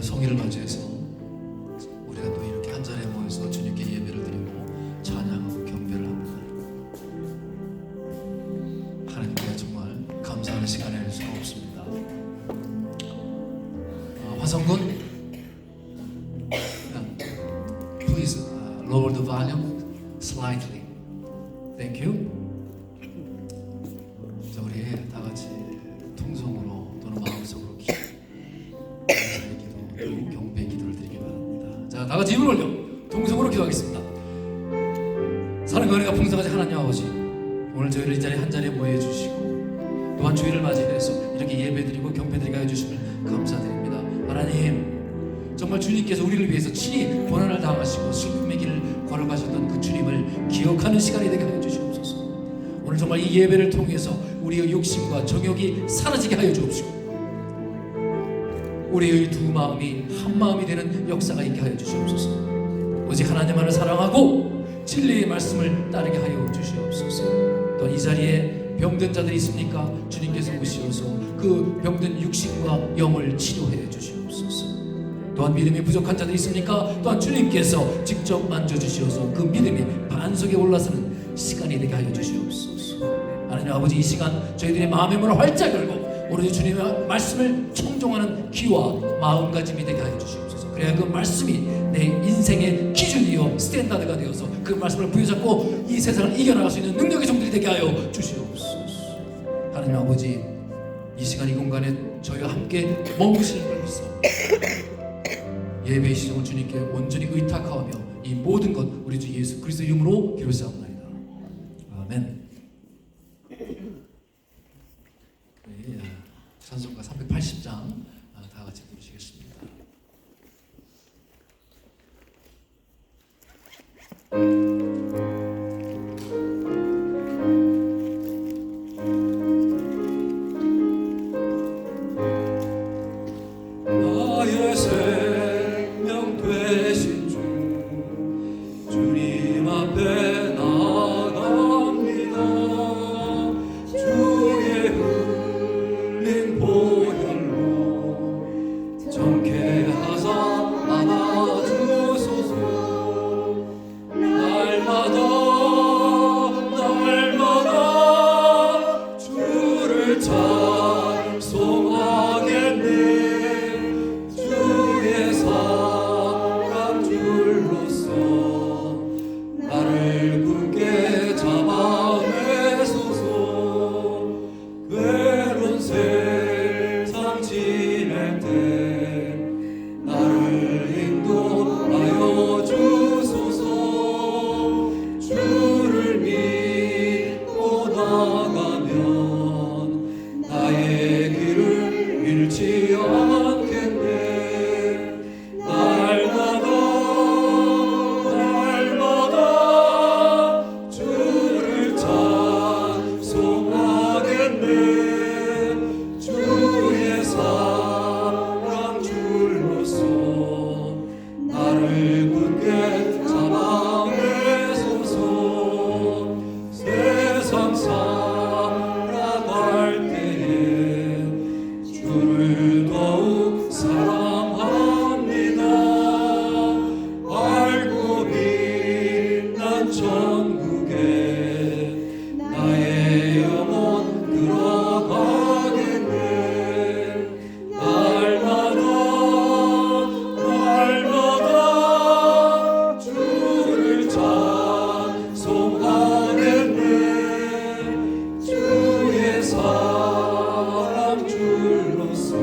오늘 성일을 맞이해서 우리가 또 이렇게 한 자리에 모여서 주님께 예배를 드리고 찬양하고 경배를 합니다. 하나님께 정말 감사하는 시간이 될 수가 없습니다. 화성군, please lower the volume slightly. Thank you. 자, 우리 다 같이 통성으로 또는 마음속으로 감사의 기도, 경배의 기도를 드리기 바랍니다. 자, 다 같이 입을 올려 통성으로 기도하겠습니다. 사랑과 은혜가 풍성하신 하나님 아버지, 오늘 저희를 이 자리에 한 자리에 모여 주시고 또한 주일을 맞이해서 이렇게 예배드리고 경배드리게 해주심을 감사드립니다. 하나님, 정말 주님께서 우리를 위해서 친히 고난을 당하시고 슬픔의 길을 걸어가셨던 그 주님을 기억하는 시간이 되게 하여 주시옵소서. 오늘 정말 이 예배를 통해서 우리의 욕심과 정욕이 사라지게 하여 주옵시고 우리의 두 마음이 한 마음이 되는 역사가 있게 하여 주시옵소서. 오직 하나님만을 사랑하고 진리의 말씀을 따르게 하여 주시옵소서. 또 이 자리에 병든 자들이 있습니까? 주님께서 오시어서 그 병든 육신과 영을 치료해 주시옵소서. 또한 믿음이 부족한 자들이 있습니까? 또한 주님께서 직접 만져주시어서 그 믿음이 반석에 올라서는 시간이 되게 하여 주시옵소서. 하나님 아버지, 이 시간 저희들의 마음의 문을 활짝 열고 오로지 주님의 말씀을 청종하는 귀와 마음가짐이 되게 하여 주시옵소서. 그래야 그 말씀이 내 인생의 기준이요 스탠다드가 되어서 그 말씀을 부여잡고 이 세상을 이겨나갈 수 있는 능력의 종들이 되게 하여 주시옵소서. 하나님 아버지, 이 시간 이 공간에 저희와 함께 머무시는 걸 믿어 예배의 시정을 주님께 온전히 의탁하며 이 모든 것 우리 주 예수 그리스도 이름으로 기도하옵나이다. 아멘. 네, 찬송가 380장 다 같이 부르시겠습니다. 나의 생명 되신 주 주님 앞에 나갑니다. 주의 흘린 보혈로 정케 하사 안아주소서. 날마다 주를 찬송하겠네. 주의 사랑 줄로서 나를 굳게 잡아내소서. 괴로운 세상 지낼 때 나를 인도하여 주소서. 주를 믿고 나가면 나의 길을 잃지 않겠네. 날마다 주를 찬송하겠네. 주의 사랑 줄로서 나를 굳게 잡아내소서. 세상 살아갈 때에 주를 더욱 사랑합니다. 밝고 빛난 천국에 나의 영혼 들어가겠네. 날마다 주를 찬송하겠네. 주의 사랑 줄로서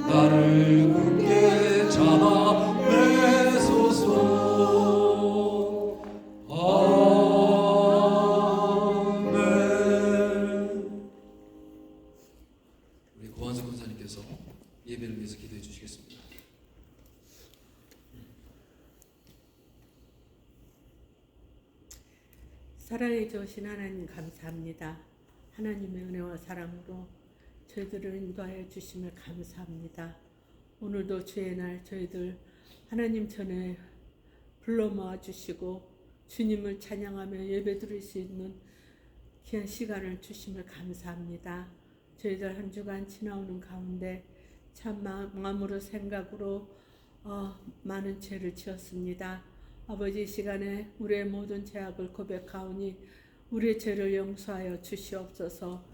나를 굳게 잡아내소서. 아멘. 우리 고한석 권사님께서 예배를 위해서 기도해 주시겠습니다. 사랑해 주신 하나님 감사합니다. 하나님의 은혜와 사랑으로 저희들을 인도하여 주심을 감사합니다. 오늘도 주의 날 저희들 하나님 전에 불러 모아 주시고 주님을 찬양하며 예배 드릴 수 있는 귀한 시간을 주심을 감사합니다. 저희들 한 주간 지나오는 가운데 참 마음으로 생각으로 많은 죄를 지었습니다. 아버지, 이 시간에 우리의 모든 죄악을 고백하오니 우리의 죄를 용서하여 주시옵소서.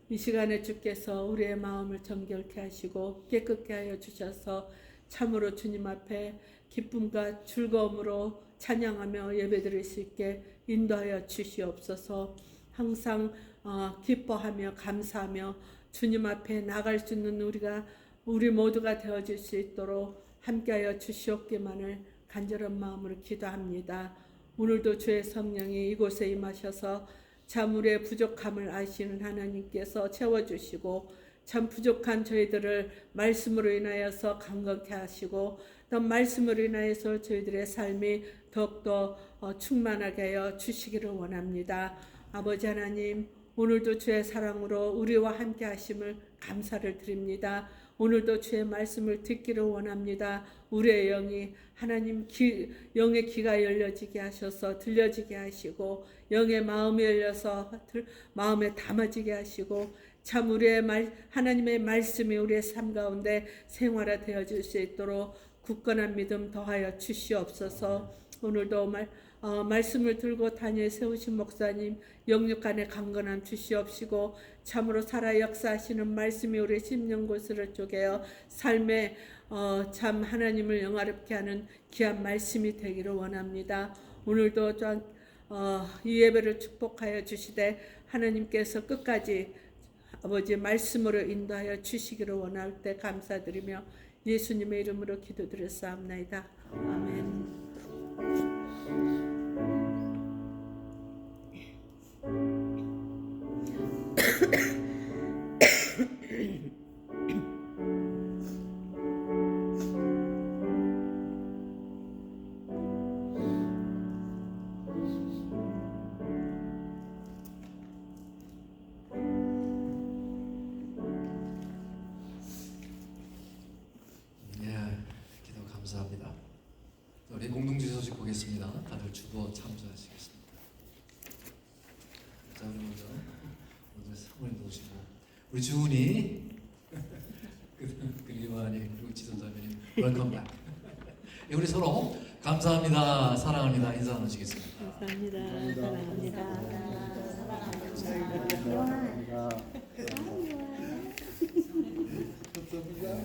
이 시간에 주께서 우리의 마음을 정결케 하시고 깨끗게 하여 주셔서 참으로 주님 앞에 기쁨과 즐거움으로 찬양하며 예배드릴 수 있게 인도하여 주시옵소서. 항상 기뻐하며 감사하며 주님 앞에 나갈 수 있는 우리 모두가 되어질 수 있도록 함께하여 주시옵기만을 간절한 마음으로 기도합니다. 오늘도 주의 성령이 이곳에 임하셔서 참 우리의 부족함을 아시는 하나님께서 채워주시고 참 부족한 저희들을 말씀으로 인하여서 강건케 하시고 또 말씀으로 인하여서 저희들의 삶이 더욱더 충만하게 하여 주시기를 원합니다. 아버지 하나님, 오늘도 주의 사랑으로 우리와 함께 하심을 감사를 드립니다. 오늘도 주의 말씀을 듣기를 원합니다. 우리의 영이 하나님 영의 귀가 열려지게 하셔서 들려지게 하시고 영의 마음이 열려서 마음에 담아지게 하시고 참 우리의 하나님의 말씀이 우리의 삶 가운데 생활화되어질 수 있도록 굳건한 믿음 더하여 주시옵소서. 오늘도 말씀을 들고 다니엘 세우신 목사님 영육 안에 강건함 주시옵시고 참으로 살아 역사하시는 말씀이 우리 심령 곳으로 쪼개어 삶에 참 하나님을 영화롭게 하는 귀한 말씀이 되기를 원합니다. 오늘도 이 예배를 축복하여 주시되 하나님께서 끝까지 아버지 말씀으로 인도하여 주시기를 원할 때 감사드리며 예수님의 이름으로 기도드렸사옵나이다. 아멘. 기도 감사합니다. 우리 공동체 소식 보겠습니다. 다들 주보 참조하시겠습니다. 자, 우리 먼저 상을 놓으시고 우리 주은이 그리고 지도자매님 웰컴 백. 우리 서로 감사합니다, 사랑합니다 인사 나누시겠습니다. 감사합니다. 사랑합니다.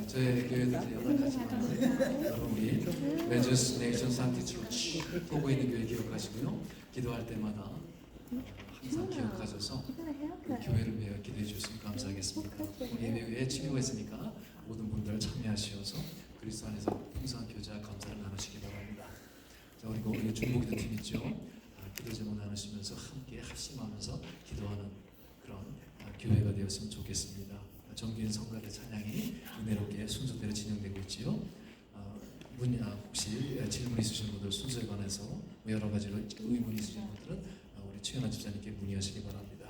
저희 교회도 8가지만 우리 레저스 네이션 산티 처치 보고 있는 교회 기억하시고요. 기도할 때마다 항상 기억하셔서 그 교회를 위해 기도해 주시면 감사하겠습니다. 우리 예배 위에 친구가 있으니까 모든 분들 참여하셔서 그리스도 안에서 풍성한 교제와 감사를 나누시기 바랍니다. 자, 그리고 우리 중보기도 팀 있죠. 기도 제목 나누시면서 함께 합심하면서 기도하는 그런 교회가 되었으면 좋겠습니다. 정기인 성가대 찬양이 은혜롭게 순서대로 진행되고 있지요. 혹시 질문 있으신 분들 순서에 관해서 여러 가지로 의문 있으신 분들은 우리 최연아 집사님께 문의하시기 바랍니다.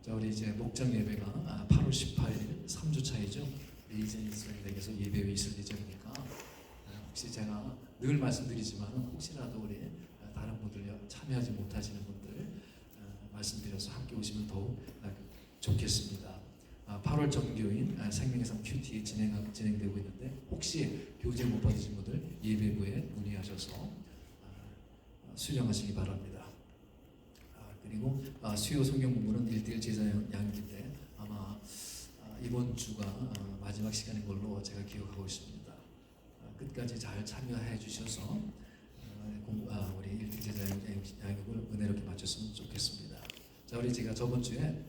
자, 우리 이제 목장 예배가 8월 18일 3주 차이죠. 이재인 선생님께서 예배에 있을 예정이니까 혹시 제가 늘 말씀드리지만 혹시라도 우리 다른 분들 참여하지 못하시는 분들 말씀드려서 함께 오시면 더욱 좋겠습니다. 8월 정교인 생명의 삶 큐티 진행되고 있는데 혹시 교재 못 받으신 분들 예배부에 문의하셔서 수령하시기 바랍니다. 그리고 수요 성경 공부는 1:1 제자 양육인데 아마 이번 주가 마지막 시간인 걸로 제가 기억하고 있습니다. 끝까지 잘 참여해 주셔서 우리 1:1 제자 양육을 은혜롭게 마쳤으면 좋겠습니다. 자, 우리 제가 저번 주에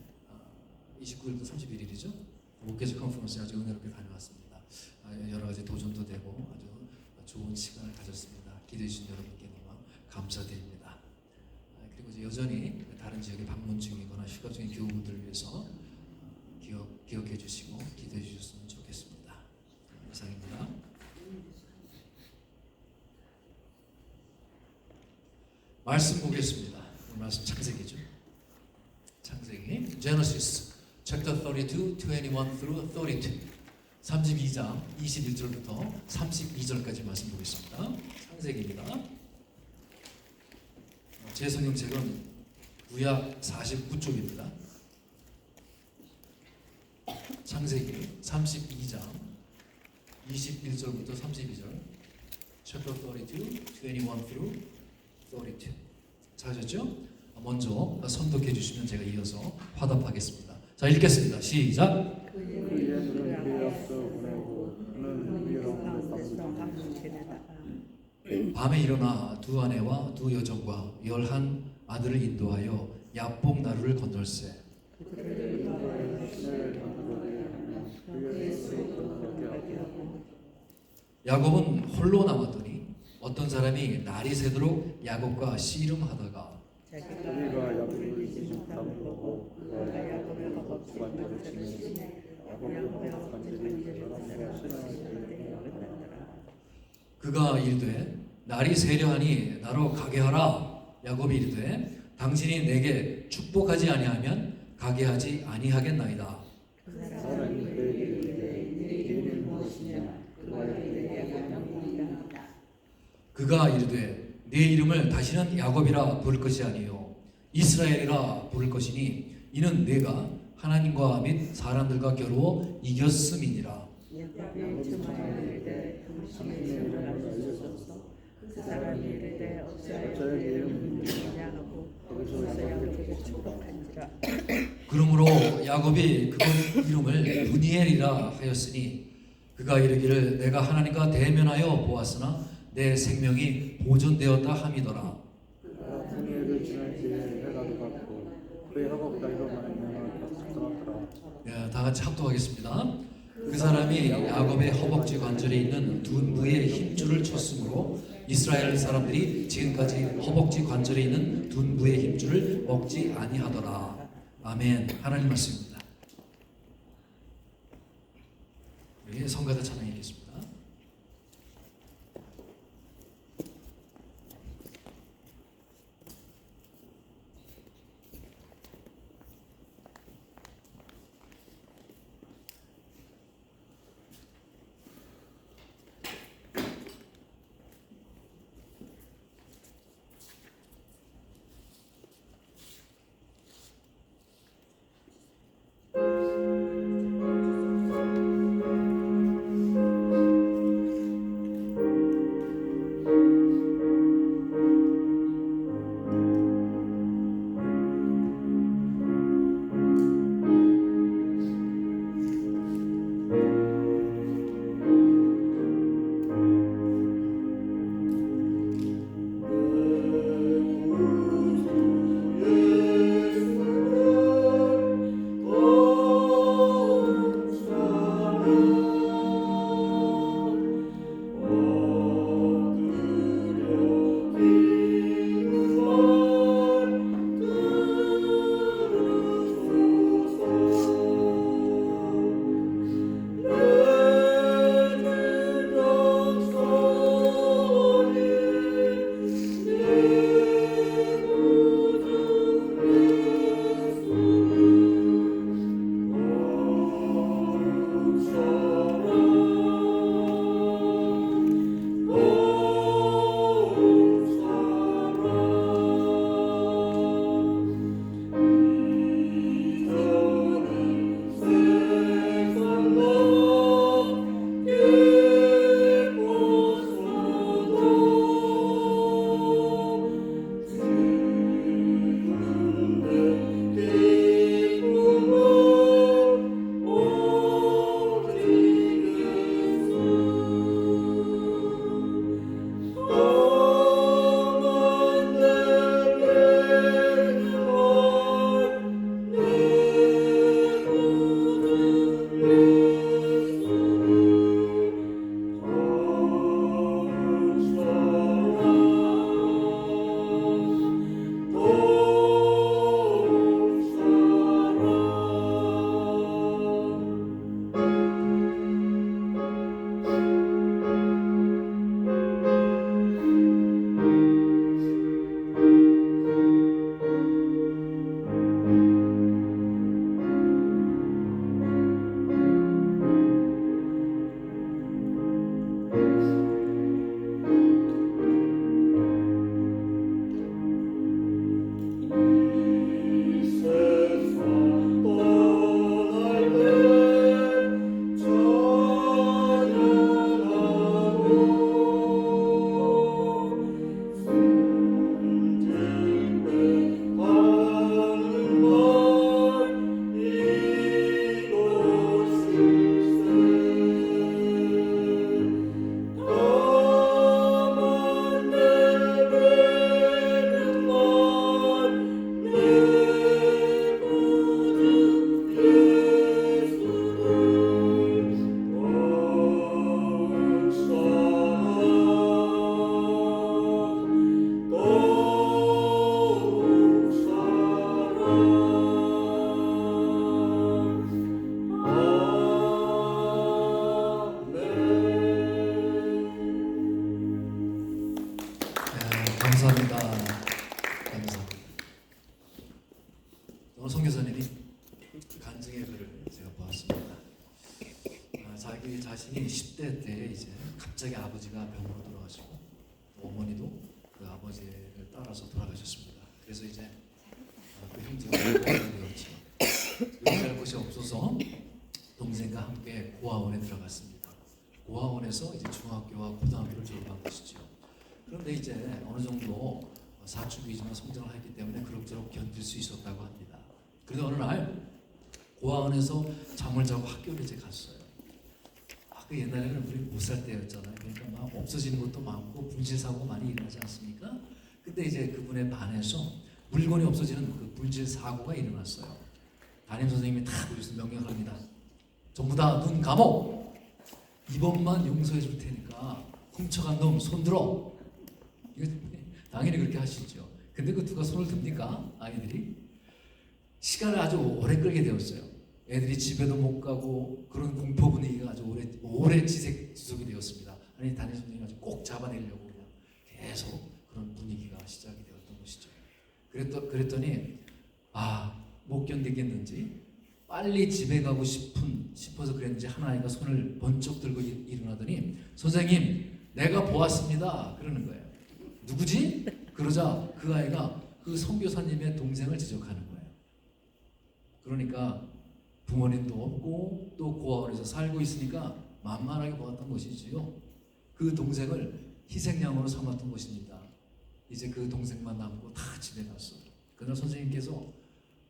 29일도 31일이죠. 목회자 컨퍼런스 아주 은혜롭게 다녀왔습니다. 여러 가지 도전도 되고 아주 좋은 시간을 가졌습니다. 기대해 주신 여러분께 너무 감사드립니다. 그리고 이제 여전히 다른 지역에 방문 중이거나 휴가 중인 교우분들을 위해서 기억해 주시고 기도해 주셨으면 좋겠습니다. 이상입니다. 말씀 보겠습니다. 오늘 말씀 창세기죠. 창세기 Genesis chapter 32, 21 through 32. 32장 21절부터 32절까지 말씀 보겠습니다. 창세기입니다. 제 성경책은 구약 49쪽입니다. 창세기 32장 21절부터 32절, chapter 32, 21 through 32. 찾으셨죠? 먼저 선독해 주시면 제가 이어서 화답하겠습니다. 자, 읽겠습니다. 시작. 그의 그의 그의 앞서 보내고 그는 위로 가운데서 밤을 지내다가 밤에 일어나 두 아내와 두 여종과 11 아들을 인도하여 야복 나루를 건널세. 그들을 인도하여 시내를 던져보게 하며 그의 손을 건너게 하고 야곱은 홀로 남았더니 어떤 사람이 날이 새도록 야곱과 씨름하다가 자기가 야곱을 이기는 답을 보고 그가 야곱의 허벅지 관절을 치매 야곱의 허벅지 관절을 건너라 신앙을 그가 이르되 날이 세려하니 나로 가게 하라. 야곱이 이르되 당신이 내게 축복하지 아니하면 가게 하지 아니하겠나이다. 사람이 그에게 이르되 네 이름이 무엇이냐 그가 이르되 야곱이니라 그가 이르되 네 이름을 다시는 야곱이라 부를 것이 아니요 이스라엘이라 부를 것이니 이는 내가 하나님과 및 사람들과 겨루어 이겼음이니라. 야곱이 주말에 이르되 당신의 이름을 알려주소서. 그 사람이 이르되 어찌하여 내 이름을 묻느냐 하고 거기서 야곱에게 축복한지라. 그러므로 야곱이 그분 이름을 누니엘이라 하였으니 그가 이르기를 내가 하나님과 대면하여 보았으나 내 생명이 보존되었다 함이더라. 그가 분해를 지날 때에 해가 녹았고 그의 허벅 다리로 말미암아 다스더라. 예, 다 같이 합독하겠습니다. 그 사람이 야곱의 허벅지 관절에 있는 둔부의 힘줄을 쳤으므로 이스라엘 사람들이 지금까지 허벅지 관절에 있는 둔부의 힘줄을 먹지 아니하더라. 아멘. 하나님 말씀입니다. 우리 성가대 찬양하겠습니다. 오 감사합니다. 감사합니다. 오늘 선교사님이 간증의 글을 제가 보았습니다. 자기 자신이 10대 때 이제 갑자기 아버지가 병으로 돌아가시고 어머니도 그 아버지를 따라서 돌아가셨습니다. 그래서 이제 그 형제가 고아원이 되었죠. 용할 곳이 없어서 동생과 함께 고아원에 들어갔습니다. 고아원에서 이제 중학교와 고등학교를 졸업한 것이죠. 그런데 이제 어느 정도 사춘기지만 성장을 했기 때문에 그럭저럭 견딜 수 있었다고 합니다. 그런데 어느 날 고아원에서 잠을 자고 학교를 이제 갔어요. 그 옛날에는 우리 못 살 때였잖아요. 그러니까 막 없어지는 것도 많고 분실 사고가 많이 일어나지 않습니까? 근데 이제 그분에 반해서 물건이 없어지는 그 분실 사고가 일어났어요. 담임 선생님이 다 그래서 명령합니다. 전부 다 눈 감어. 이번만 용서해 줄 테니까 훔쳐간 놈 손 들어. 이거 당연히 그렇게 하시죠. 근데 그 누가 손을 듭니까? 아이들이 시간을 아주 오래 끌게 되었어요. 애들이 집에도 못 가고 그런 공포 분위기가 아주 오래 지속이 되었습니다. 아니 담임 선생님이 아주 꼭 잡아내려고 그냥 계속 그런 분위기가 시작이 되었던 것이죠. 그랬더니 못 견디겠는지 빨리 집에 가고 싶어서 그랬는지 한 아이가 손을 번쩍 들고 일어나더니 선생님 내가 보았습니다 그러는 거예요. 누구지? 그러자 그 아이가 그 선교사님의 동생을 지적하는 거예요. 그러니까 부모님도 없고 또 고아원에서 살고 있으니까 만만하게 보았던 것이지요. 그 동생을 희생양으로 삼았던 것입니다. 이제 그 동생만 남고 다 집에 갔어. 그날 선생님께서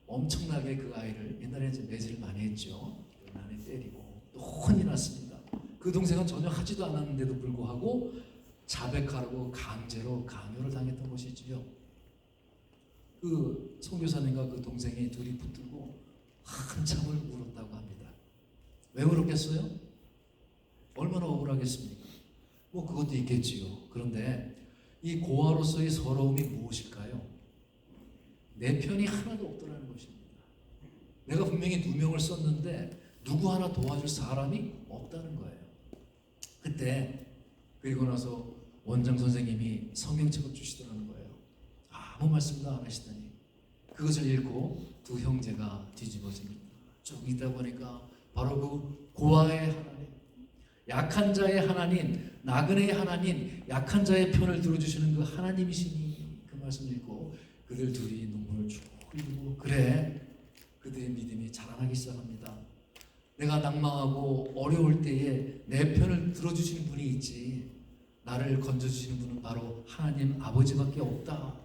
엄청나게 그 아이를 옛날에 이제 매질을 많이 했죠. 많이 때리고 또 혼이 났습니다. 그 동생은 전혀 하지도 않았는데도 불구하고 자백하라고 강제로 강요를 당했던 것이지요. 그 선교사님과 그 동생이 둘이 붙들고 한참을 울었다고 합니다. 왜 울었겠어요? 얼마나 억울하겠습니까? 뭐 그것도 있겠지요. 그런데 이 고아로서의 서러움이 무엇일까요? 내 편이 하나도 없더라는 것입니다. 내가 분명히 누명을 썼는데 누구 하나 도와줄 사람이 없다는 거예요. 그때 그리고 나서 원장 선생님이 성경책을 주시더라는 거예요. 아무 말씀도 안 하시더니 그것을 읽고 두 형제가 뒤집어집니다. 쭉 읽다 보니까 바로 그 고아의 하나님, 약한 자의 하나님, 나그네의 하나님, 약한 자의 편을 들어주시는 그 하나님이시니 그 말씀을 읽고 그들 둘이 눈물을 쭉 흘리고 그래 그들의 믿음이 자라나기 시작합니다. 내가 낭망하고 어려울 때에 내 편을 들어주시는 분이 있지 나를 건져주시는 분은 바로 하나님 아버지밖에 없다라고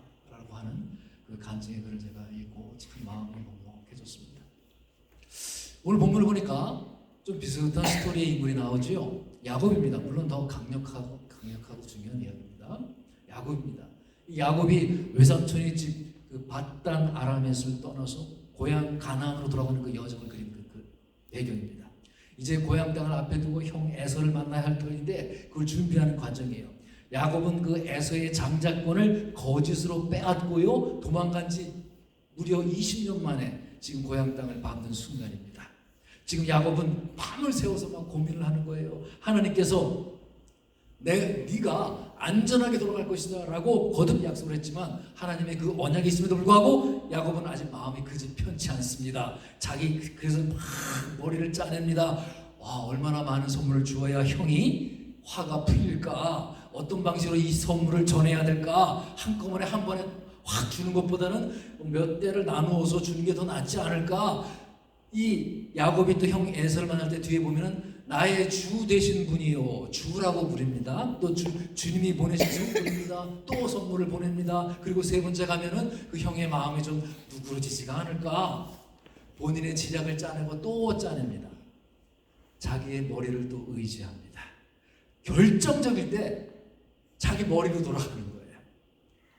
하는 그 간증의 글을 제가 읽고 참 마음이 먹먹해졌습니다. 오늘 본문을 보니까 좀 비슷한 스토리의 인물이 나오죠. 야곱입니다. 물론 더 강력하고 중요한 이야기입니다. 야곱입니다. 이 야곱이 외삼촌의 집 그 밧단 아라멧을 떠나서 고향 가나안으로 돌아가는 그 여정을 그린 그 배경입니다. 이제 고향 땅을 앞에 두고 형 에서를 만나야 할 터인데 그걸 준비하는 과정이에요. 야곱은 그 에서의 장자권을 거짓으로 빼앗고요 도망간 지 무려 20년 만에 지금 고향 땅을 밟는 순간입니다. 지금 야곱은 밤을 새워서 막 고민을 하는 거예요. 하나님께서 네가 안전하게 돌아갈 것이다 라고 거듭 약속을 했지만 하나님의 그 언약이 있음에도 불구하고 야곱은 아직 마음이 그지 편치 않습니다. 그래서 막 머리를 짜냅니다. 얼마나 많은 선물을 주어야 형이 화가 풀릴까? 어떤 방식으로 이 선물을 전해야 될까? 한꺼번에 한 번에 확 주는 것보다는 몇 대를 나누어서 주는 게 더 낫지 않을까? 이 야곱이 또 형 에서를 만날 때 뒤에 보면은 나의 주 되신 분이요 주라고 부릅니다. 또 주님이 보내신 부릅니다. 또 선물을 보냅니다. 그리고 세 번째 가면은 그 형의 마음이 좀 누그러지지가 않을까? 본인의 지략을 짜내고 또 짜냅니다. 자기의 머리를 또 의지합니다. 결정적일 때 자기 머리로 돌아가는 거예요.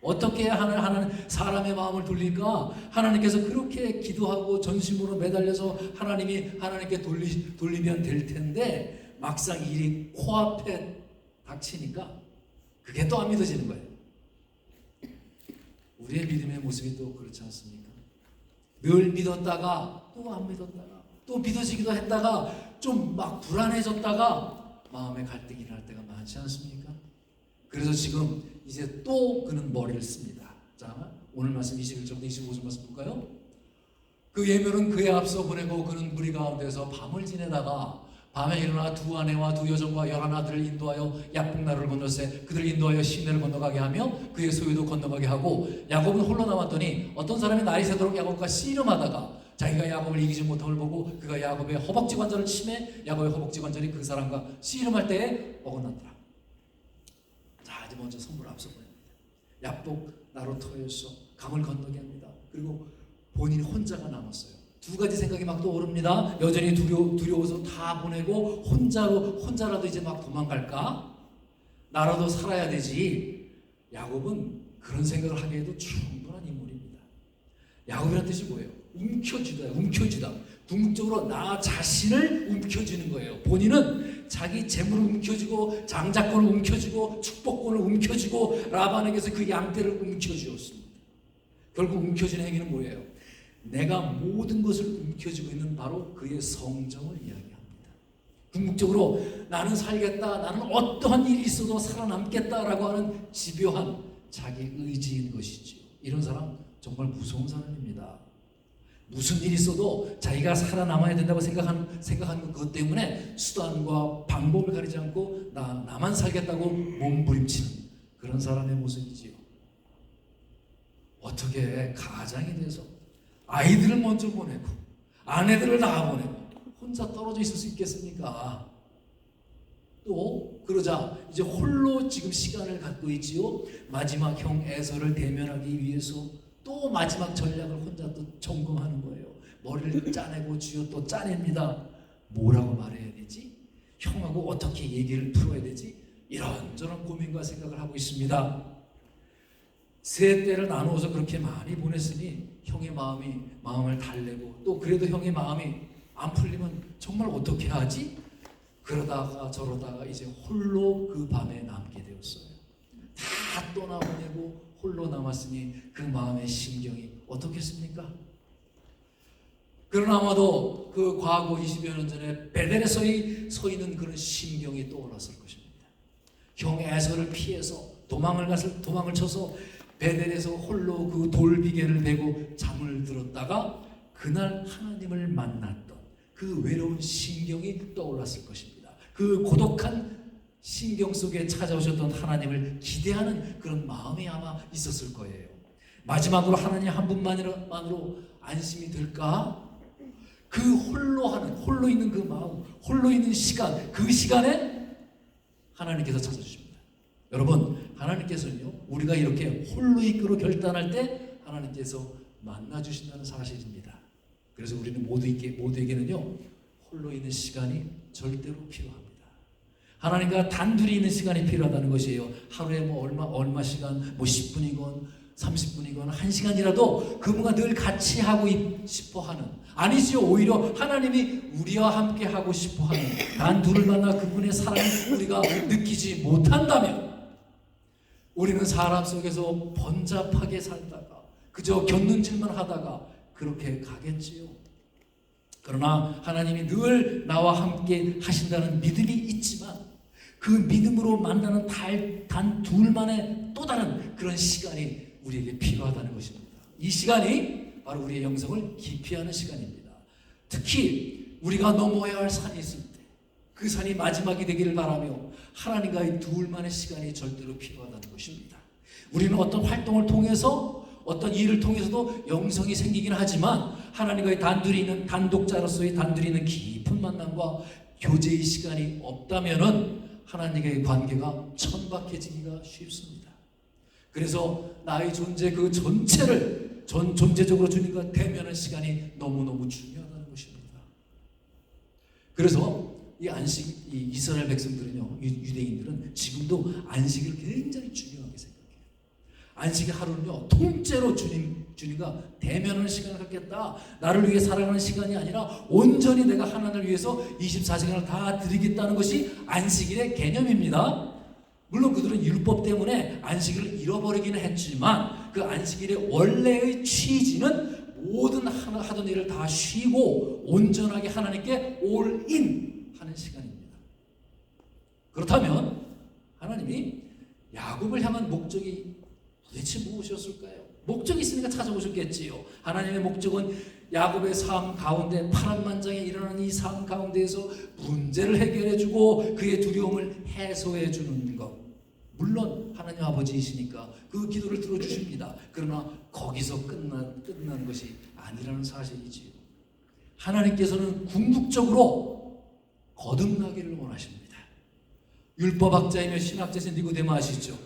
어떻게 해야 하나는 사람의 마음을 돌릴까? 하나님께서 그렇게 기도하고 전심으로 매달려서 하나님께 돌리면 될 텐데 막상 일이 코앞에 닥치니까 그게 또 안 믿어지는 거예요. 우리의 믿음의 모습이 또 그렇지 않습니까? 늘 믿었다가 또 안 믿었다가 또 믿어지기도 했다가 좀 막 불안해졌다가 마음의 갈등이 날 때가 많지 않습니까? 그래서 지금 이제 또 그는 머리를 씁니다. 자, 오늘 말씀 21절부터 25절 말씀 볼까요? 그 예면은 그에 앞서 보내고 그는 무리 가운데서 밤을 지내다가 밤에 일어나 두 아내와 두 여종과 11아들을 인도하여 야복나루를 건너세 그들을 인도하여 시내를 건너가게 하며 그의 소유도 건너가게 하고 야곱은 홀로 남았더니 어떤 사람이 날이 새도록 야곱과 씨름하다가 자기가 야곱을 이기지 못함을 보고 그가 야곱의 허벅지 관절을 치매 야곱의 허벅지 관절이 그 사람과 씨름할 때에 어긋났더라. 자, 이제 먼저 선물을 앞서 보냅니다. 야복 나루터에서 강을 건너게 합니다. 그리고 본인이 혼자가 남았어요. 두 가지 생각이 막 떠오릅니다. 여전히 두려워서 다 보내고 혼자라도 이제 막 도망갈까? 나라도 살아야 되지. 야곱은 그런 생각을 하게 해도 충분한 인물입니다. 야곱이라는 뜻이 뭐예요? 움켜쥐다. 궁극적으로 나 자신을 움켜쥐는 거예요. 본인은 자기 재물을 움켜쥐고 장자권을 움켜쥐고 축복권을 움켜쥐고 라반에게서 그 양떼를 움켜쥐었습니다. 결국 움켜쥐는 행위는 뭐예요? 내가 모든 것을 움켜쥐고 있는 바로 그의 성정을 이야기합니다. 궁극적으로 나는 살겠다, 나는 어떠한 일이 있어도 살아남겠다라고 하는 집요한 자기 의지인 것이지요. 이런 사람 정말 무서운 사람입니다. 무슨 일이 있어도 자기가 살아남아야 된다고 생각하는 것 때문에 수단과 방법을 가리지 않고 나만 살겠다고 몸부림치는 그런 사람의 모습이지요. 어떻게 가장이 돼서 아이들을 먼저 보내고 아내들을 다 보내고 혼자 떨어져 있을 수 있겠습니까? 또 그러자 이제 홀로 지금 시간을 갖고 있지요. 마지막 형 에서를 대면하기 위해서 또 마지막 전략을 혼자 또 점검하는 거예요. 머리를 짜내고 쥐어 또 짜냅니다. 뭐라고 말해야 되지? 형하고 어떻게 얘기를 풀어야 되지? 이런저런 고민과 생각을 하고 있습니다. 세 때를 나누어서 그렇게 많이 보냈으니 형의 마음을 달래고 또 그래도 형의 마음이 안 풀리면 정말 어떻게 하지? 그러다가 저러다가 이제 홀로 그 밤에 남게 되었어요. 다 떠나보내고 홀로 남았으니 그 마음의 심경이 어떻겠습니까? 그러나 아마도 그 과거 20여 년 전에 베델에 서 있는 그런 심경이 떠올랐을 것입니다. 형 에서를 피해서 도망을 쳐서 베델에서 홀로 그 돌비계를 베고 잠을 들었다가 그날 하나님을 만났던 그 외로운 심경이 떠올랐을 것입니다. 그 고독한 심경 속에 찾아오셨던 하나님을 기대하는 그런 마음이 아마 있었을 거예요. 마지막으로 하나님 한 분만으로 안심이 될까? 그 홀로 있는 그 마음, 홀로 있는 시간, 그 시간에 하나님께서 찾아주십니다. 여러분, 하나님께서는요, 우리가 이렇게 홀로 있기로 결단할 때 하나님께서 만나주신다는 사실입니다. 그래서 우리는 모두에게는요, 홀로 있는 시간이 절대로 필요합니다. 하나님과 단둘이 있는 시간이 필요하다는 것이에요. 하루에 얼마 시간, 10분이건 30분이건 1시간이라도 그분과 늘 같이 하고 싶어 하는, 아니지요. 오히려 하나님이 우리와 함께 하고 싶어 하는 단둘을 만나 그분의 사랑을 우리가 느끼지 못한다면 우리는 사람 속에서 번잡하게 살다가 그저 곁눈질만 하다가 그렇게 가겠지요. 그러나 하나님이 늘 나와 함께 하신다는 믿음이 있지만 그 믿음으로 만나는 단 둘만의 또 다른 그런 시간이 우리에게 필요하다는 것입니다. 이 시간이 바로 우리의 영성을 기피하는 시간입니다. 특히 우리가 넘어야 할 산이 있을 때 그 산이 마지막이 되기를 바라며 하나님과의 둘만의 시간이 절대로 필요하다는 것입니다. 우리는 어떤 활동을 통해서 어떤 일을 통해서도 영성이 생기긴 하지만 하나님과의 단독자로서의 단둘이 있는 깊은 만남과 교제의 시간이 없다면은 하나님과의 관계가 천박해지기가 쉽습니다. 그래서 나의 존재 그 전체를 존재적으로 주님과 대면하는 시간이 너무너무 중요하다는 것입니다. 그래서 이 이스라엘 백성들은요, 유대인들은 지금도 안식을 굉장히 중요하게 생각해요. 안식의 하루는요, 통째로 주님과 대면하는 시간을 갖겠다. 나를 위해 살아가는 시간이 아니라 온전히 내가 하나님을 위해서 24시간을 다 드리겠다는 것이 안식일의 개념입니다. 물론 그들은 율법 때문에 안식일을 잃어버리기는 했지만 그 안식일의 원래의 취지는 모든 하던 일을 다 쉬고 온전하게 하나님께 올인 하는 시간입니다. 그렇다면 하나님이 야곱을 향한 목적이 도대체 무엇이었을까요? 목적이 있으니까 찾아오셨겠지요. 하나님의 목적은 야곱의 삶 가운데 파란만장에 일어나는 이 삶 가운데에서 문제를 해결해주고 그의 두려움을 해소해주는 것. 물론 하나님 아버지이시니까 그 기도를 들어주십니다. 그러나 거기서 끝난 것이 아니라는 사실이지요. 하나님께서는 궁극적으로 거듭나기를 원하십니다. 율법학자이며 신학자신 니고데모 아시죠?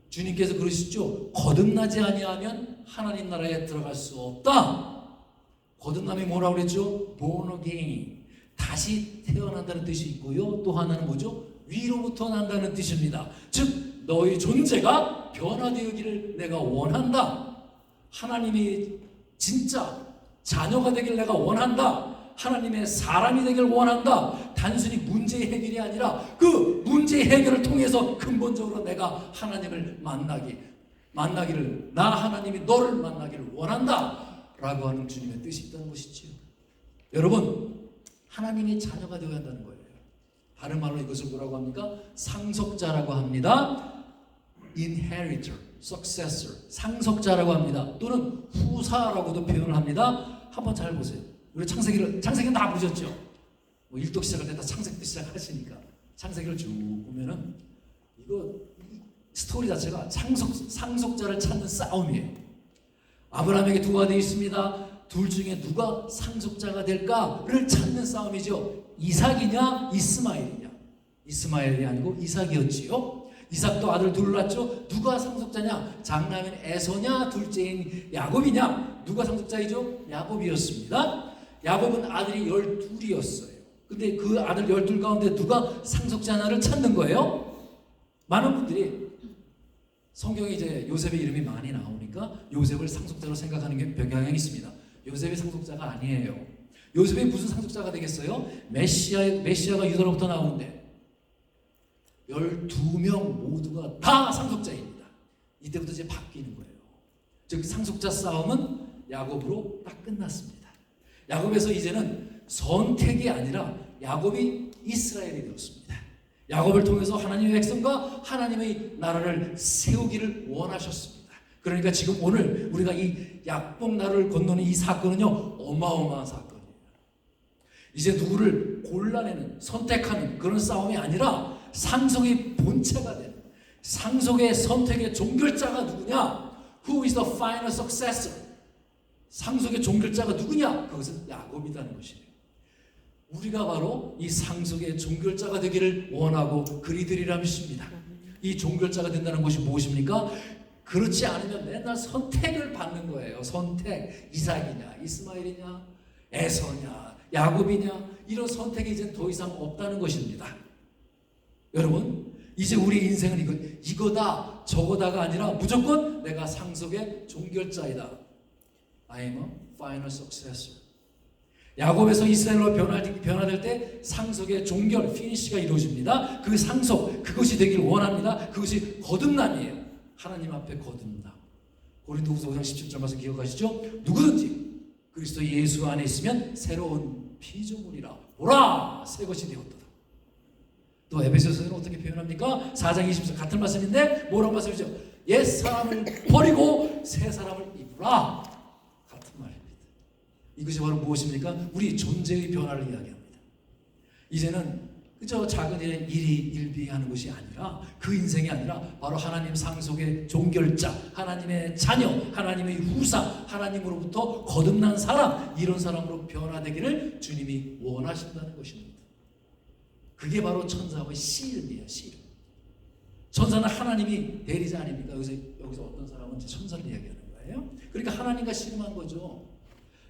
주님께서 그러시죠. 거듭나지 아니하면 하나님 나라에 들어갈 수 없다. 거듭남이 뭐라고 그랬죠? born again. 다시 태어난다는 뜻이 있고요. 또 하나는 뭐죠? 위로부터 난다는 뜻입니다. 즉 너의 존재가 변화되기를 내가 원한다. 하나님이 진짜 자녀가 되길 내가 원한다. 하나님의 사람이 되길 원한다. 단순히 문제의 해결이 아니라 그 문제의 해결을 통해서 근본적으로 내가 하나님을 만나기를 나 하나님이 너를 만나기를 원한다 라고 하는 주님의 뜻이 있다는 것이지요. 여러분, 하나님의 자녀가 되어야 한다는 거예요. 다른 말로 이것을 뭐라고 합니까? 상속자라고 합니다. inheritor, successor, 상속자라고 합니다. 또는 후사라고도 표현을 합니다. 한번 잘 보세요. 우리 창세기는 다 보셨죠? 뭐 일독 시작할 때 다 창세기부터 시작하시니까 창세기를 쭉 보면은 이거 스토리 자체가 상속자를 찾는 싸움이에요. 아브라함에게 두 아들이 있습니다. 둘 중에 누가 상속자가 될까를 찾는 싸움이죠. 이삭이냐 이스마엘이냐. 이스마엘이 아니고 이삭이었지요. 이삭도 아들 둘 낳았죠. 누가 상속자냐? 장남인 에서냐 둘째인 야곱이냐? 누가 상속자이죠? 야곱이었습니다. 야곱은 아들이 12이었어요. 근데 그 아들 12 가운데 누가 상속자냐를 찾는 거예요. 많은 분들이 성경에 이제 요셉의 이름이 많이 나오니까 요셉을 상속자로 생각하는 게 경향이 있습니다. 요셉이 상속자가 아니에요. 요셉이 무슨 상속자가 되겠어요? 메시아가 유다로부터 나오는데 12명 모두가 다 상속자입니다. 이때부터 이제 바뀌는 거예요. 즉 상속자 싸움은 야곱으로 딱 끝났습니다. 야곱에서 이제는 선택이 아니라 야곱이 이스라엘이 되었습니다. 야곱을 통해서 하나님의 백성과 하나님의 나라를 세우기를 원하셨습니다. 그러니까 지금 오늘 우리가 이 약복나루를 건너는 이 사건은요, 어마어마한 사건이에요. 이제 누구를 골라내는, 선택하는 그런 싸움이 아니라 상속의 본체가 되는, 상속의 선택의 종결자가 누구냐? Who is the final successor? 상속의 종결자가 누구냐? 그것은 야곱이라는 것이에요. 우리가 바로 이 상속의 종결자가 되기를 원하고 그리들이라 믿습니다. 이 종결자가 된다는 것이 무엇입니까? 그렇지 않으면 맨날 선택을 받는 거예요. 선택. 이삭이냐, 이스마엘이냐, 에서냐, 야곱이냐, 이런 선택이 이제 더 이상 없다는 것입니다. 여러분, 이제 우리 인생은 이거다 저거다가 아니라 무조건 내가 상속의 종결자이다. I am a final successor. 야곱에서 이스라엘로 변화될 때 상속의 종결, 피니시가 이루어집니다. 그 상속, 그것이 되기를 원합니다. 그것이 거듭남이에요. 하나님 앞에 거듭남. 고린도후서 5장 17절 말씀 기억하시죠? 누구든지 그리스도 예수 안에 있으면 새로운 피조물이라. 보라, 새 것이 되었도다. 또 에베소서는 어떻게 표현합니까? 4장 20절 같은 말씀인데 뭐라고 말씀이죠? 옛 사람을 버리고 새 사람을 입으라. 같은 말입니다. 이것이 바로 무엇입니까? 우리 존재의 변화를 이야기합니다. 이제는 그저 작은 일에 일비하는 것이 아니라 그 인생이 아니라 바로 하나님 상속의 종결자, 하나님의 자녀, 하나님의 후사, 하나님으로부터 거듭난 사람, 이런 사람으로 변화되기를 주님이 원하신다는 것입니다. 그게 바로 천사의 씨름이에요. 씨름. 천사는 하나님이 대리자 아닙니까? 여기서 어떤 사람은 천사를 이야기하는 거예요. 그러니까 하나님과 씨름한 거죠.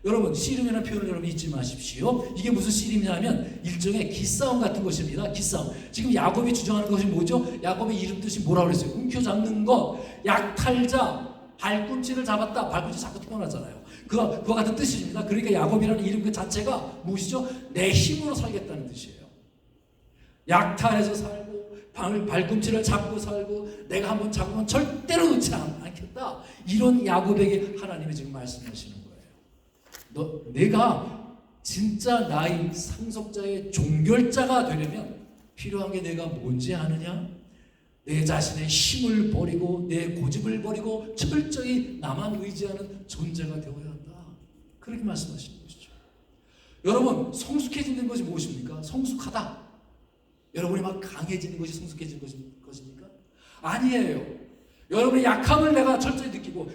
여러분, 씨름이라는 표현을 여러분 잊지 마십시오. 이게 무슨 씨름이냐면 일종의 기싸움 같은 것입니다. 기싸움. 지금 야곱이 주장하는 것이 뭐죠? 야곱의 이름 뜻이 뭐라고 그랬어요? 움켜잡는 것, 약탈자, 발꿈치를 잡았다. 발꿈치 자꾸 튀어나잖아요. 그와 같은 뜻입니다. 그러니까 야곱이라는 이름 그 자체가 무엇이죠? 내 힘으로 살겠다는 뜻이에요. 약탈해서 살고 발꿈치를 잡고 살고 내가 한번 잡으면 절대로 놓지 않겠다. 이런 야곱에게 하나님이 지금 말씀하시는 거예요. 내가 진짜 나의 상속자의 종결자가 되려면 필요한 게 내가 뭔지 아느냐? 내 자신의 힘을 버리고 내 고집을 버리고 철저히 나만 의지하는 존재가 되어야 한다. 그렇게 말씀하시는 것이죠. 여러분, 성숙해지는 것이 무엇입니까? 성숙하다. 여러분이 막 강해지는 것이 성숙해지는 것입니까? 아니에요. 여러분의 약함을 내가 철저히 느끼고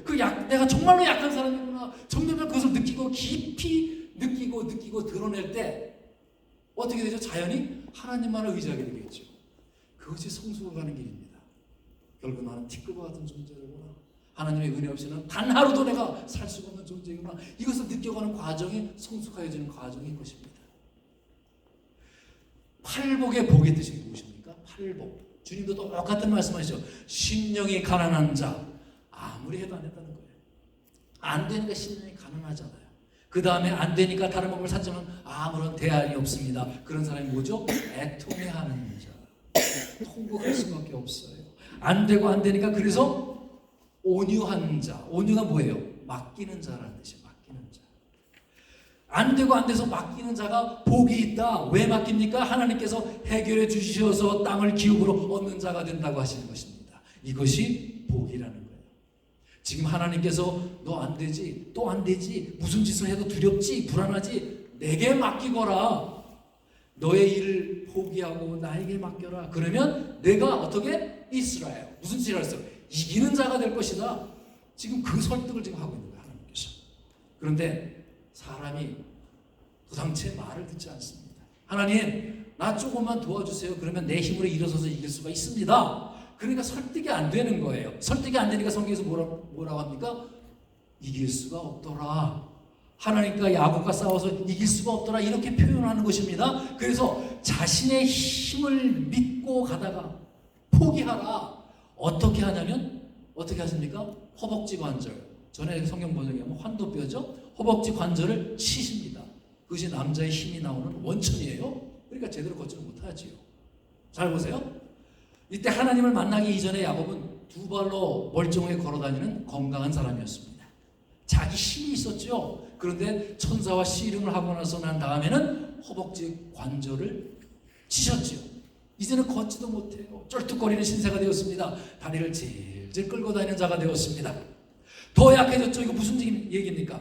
내가 정말로 약한 사람이구나 정말 그것을 느끼고 깊이 느끼고 드러낼 때 어떻게 되죠? 자연히 하나님만을 의지하게 되겠죠. 그것이 성숙을 가는 길입니다. 결국 나는 티끌과 같은 존재구나. 하나님의 은혜 없이는 단 하루도 내가 살 수가 없는 존재구나. 이것을 느껴가는 과정이 성숙해지는 과정인 것입니다. 팔복의 복의 뜻이 무엇입니까? 팔복. 주님도 똑같은 말씀하시죠. 심령이 가난한 자 아무리 해도 안 된다는 거예요. 안 되니까 심령이 가난하잖아요. 그 다음에 안 되니까 다른 법을 찾지만 아무런 대안이 없습니다. 그런 사람이 뭐죠? 애통해하는 자. 통곡할 수밖에 없어요. 안 되니까 그래서 온유한 자. 온유가 뭐예요? 맡기는 자라는 뜻이에요. 맡기는 자. 안 되고 안 돼서 맡기는 자가 복이 있다. 왜 맡깁니까? 하나님께서 해결해 주셔서 땅을 기업으로 얻는 자가 된다고 하시는 것입니다. 이것이 복이라는 거예요. 지금 하나님께서 너 안 되지, 또 안 되지, 무슨 짓을 해도 두렵지, 불안하지, 내게 맡기거라. 너의 일을 포기하고 나에게 맡겨라. 그러면 내가 어떻게? 이스라엘. 무슨 짓을 했어? 이기는 자가 될 것이다. 지금 그 설득을 지금 하고 있는 거예요. 하나님께서. 그런데 사람이 도당체 말을 듣지 않습니다. 하나님, 나 조금만 도와주세요. 그러면 내 힘으로 일어서서 이길 수가 있습니다. 그러니까 설득이 안 되는 거예요. 설득이 안 되니까 성경에서 뭐라고 합니까? 이길 수가 없더라. 하나님과 야곱과 싸워서 이길 수가 없더라. 이렇게 표현하는 것입니다. 그래서 자신의 힘을 믿고 가다가 포기하라. 어떻게 하냐면 어떻게 하십니까? 허벅지 관절. 전에 성경 번역에 하면 환도뼈죠. 허벅지 관절을 치십니다. 그것이 남자의 힘이 나오는 원천이에요. 그러니까 제대로 걷지를 못하지요. 잘 보세요. 이때 하나님을 만나기 이전에 야곱은 두 발로 멀쩡하게 걸어다니는 건강한 사람이었습니다. 자기 힘이 있었죠. 그런데 천사와 씨름을 하고 나서 난 다음에는 허벅지 관절을 치셨죠. 이제는 걷지도 못해요. 쩔뚝거리는 신세가 되었습니다. 다리를 질질 끌고 다니는 자가 되었습니다. 더 약해졌죠. 이거 무슨 얘기입니까?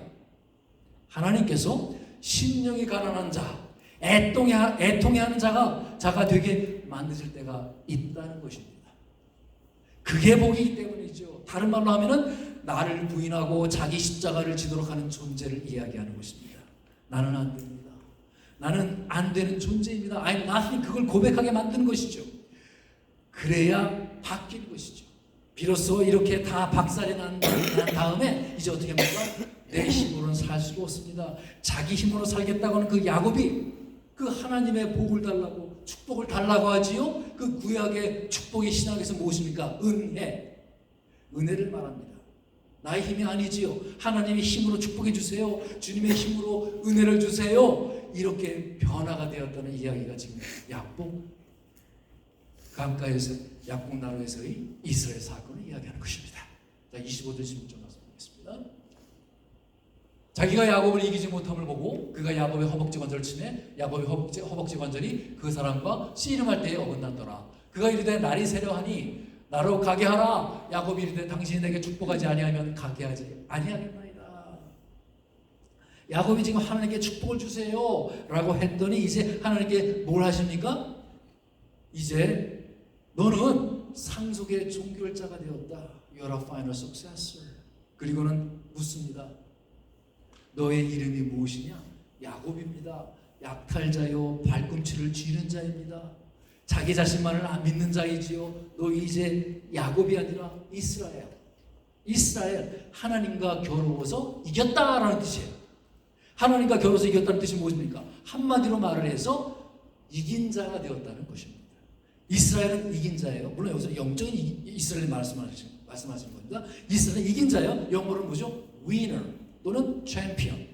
하나님께서 심령이 가난한 자, 애통해하는 자가 되게 만드실 때가 있다는 것입니다. 그게 복이기 때문이죠. 다른 말로 하면은 나를 부인하고 자기 십자가를 지도록 하는 존재를 이야기하는 것입니다. 나는 안 됩니다. 나는 안 되는 존재입니다. I'm nothing. 그걸 고백하게 만드는 것이죠. 그래야 바뀌는 것이죠. 비로소 이렇게 다 박살이 난 다음에 이제 어떻게 합니까? 내 힘으로는 살 수가 없습니다. 자기 힘으로 살겠다고 하는 그 야곱이 그 하나님의 복을 달라고 축복을 달라고 하지요. 그 구약의 축복의 신학에서 무엇입니까? 은혜. 은혜를 말합니다. 나의 힘이 아니지요. 하나님의 힘으로 축복해 주세요. 주님의 힘으로 은혜를 주세요. 이렇게 변화가 되었다는 이야기가 지금 약복 강가에서 약복나루에서의 이스라엘 사건을 이야기하는 것입니다. 자, 25절 16절 말씀드리겠습니다. 자기가 야곱을 이기지 못함을 보고 그가 야곱의 허벅지 관절을 치매 야곱의 허벅지 관절이 그 사람과 씨름할 때에 어긋났더라. 그가 이르되 날이 새려하니 나로 가게 하라. 야곱이 이르되 당신이 내게 축복하지 아니하면 가게 하지 아니하겠나이다. 야곱이 지금 하나님께 축복을 주세요 라고 했더니 이제 하나님께 뭘 하십니까? 이제 너는 상속의 종결자가 되었다. You are a final successor. 그리고는 묻습니다. 너의 이름이 무엇이냐? 야곱입니다. 약탈자요 발꿈치를 쥐는 자입니다. 자기 자신만을 안 믿는 자이지요. 너 이제 야곱이 아니라 이스라엘. 이스라엘, 하나님과 겨루어서 이겼다라는 뜻이에요. 하나님과 겨루어서 이겼다는 뜻이 무엇입니까? 한마디로 말을 해서 이긴 자가 되었다는 것입니다. 이스라엘은 이긴 자예요. 물론 여기서 영적인 이스라엘 말씀하시는 겁니다. 이스라엘은 이긴 자예요. 영어로는 뭐죠? winner 또는 챔피언.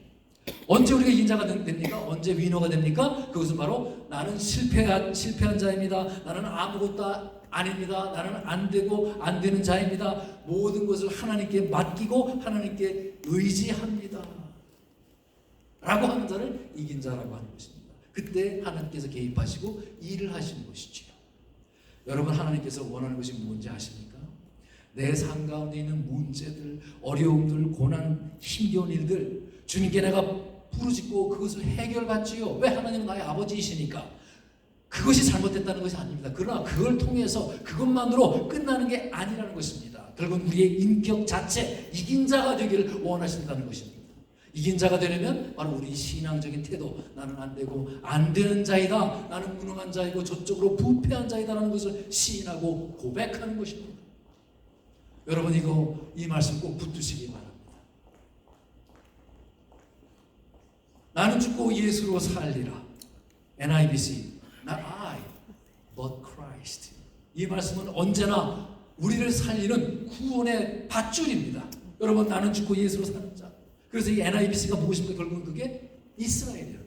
언제 우리가 이긴 자가 됩니까? 언제 위너가 됩니까? 그것은 바로 나는 실패한 자입니다. 나는 아무것도 아닙니다. 나는 안 되고 안 되는 자입니다. 모든 것을 하나님께 맡기고 하나님께 의지합니다. 라고 하는 자를 이긴 자라고 하는 것입니다. 그때 하나님께서 개입하시고 일을 하시는 것이지요. 여러분, 하나님께서 원하는 것이 뭔지 아십니까? 내 삶 가운데 있는 문제들, 어려움들, 고난, 힘겨운 일들 주님께 내가 부르짖고 그것을 해결받지요. 왜? 하나님은 나의 아버지이시니까. 그것이 잘못됐다는 것이 아닙니다. 그러나 그걸 통해서 그것만으로 끝나는 게 아니라는 것입니다. 결국은 우리의 인격 자체, 이긴 자가 되기를 원하신다는 것입니다. 이긴 자가 되려면 바로 우리 신앙적인 태도, 나는 안 되고 안 되는 자이다, 나는 무능한 자이고 저쪽으로 부패한 자이다라는 것을 시인하고 고백하는 것입니다. 여러분, 이 말씀 꼭 붙드시기 바랍니다. 나는 죽고 예수로 살리라. NIBC, not I, but Christ. 이 말씀은 언제나 우리를 살리는 구원의 밧줄입니다. 여러분, 나는 죽고 예수로 사는 자. 그래서 이 NIBC가 무엇입니까? 결국은 그게 이스라엘이에요.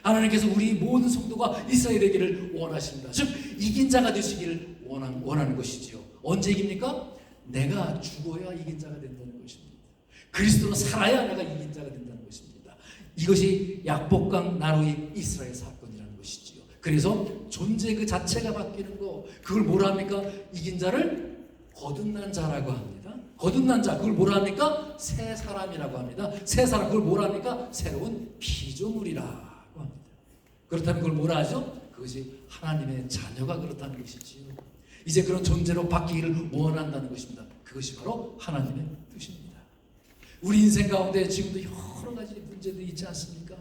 하나님께서 우리 모든 성도가 이스라엘 되기를 원하십니다. 즉 이긴 자가 되시기를 원하는 것이지요. 언제 이깁니까? 내가 죽어야 이긴 자가 된다는 것입니다. 그리스도로 살아야 내가 이긴 자가 된다는 것입니다. 이것이 약복강 나루의 이스라엘 사건이라는 것이지요. 그래서 존재 그 자체가 바뀌는 거, 그걸 뭐라 합니까? 이긴 자를 거듭난 자라고 합니다. 거듭난 자, 그걸 뭐라 합니까? 새 사람이라고 합니다. 새 사람, 그걸 뭐라 합니까? 새로운 피조물이라고 합니다. 그렇다면 그걸 뭐라 하죠? 그것이 하나님의 자녀가 그렇다는 것이지요. 이제 그런 존재로 바뀌기를 원한다는 것입니다. 그것이 바로 하나님의 뜻입니다. 우리 인생 가운데 지금도 여러 가지 문제들이 있지 않습니까?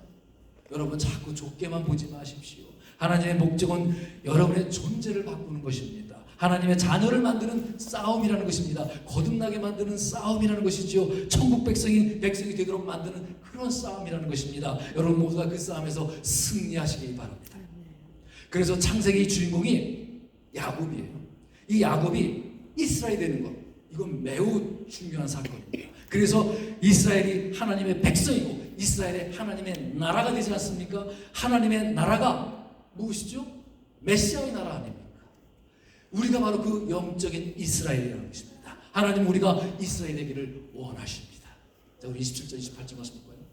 여러분, 자꾸 좁게만 보지 마십시오. 하나님의 목적은 여러분의 존재를 바꾸는 것입니다. 하나님의 자녀를 만드는 싸움이라는 것입니다. 거듭나게 만드는 싸움이라는 것이죠. 천국 백성이 되도록 만드는 그런 싸움이라는 것입니다. 여러분 모두가 그 싸움에서 승리하시기 바랍니다. 그래서 창세기 주인공이 야곱이에요. 이 야곱이 이스라엘 되는 것, 이건 매우 중요한 사건입니다. 그래서 이스라엘이 하나님의 백성이고 이스라엘의 하나님의 나라가 되지 않습니까? 하나님의 나라가 무엇이죠? 메시아의 나라 아닙니까? 우리가 바로 그 영적인 이스라엘이라는 것입니다. 하나님, 우리가 이스라엘 되기를 원하십니다. 자, 우리 27절 28절 말씀 볼까요?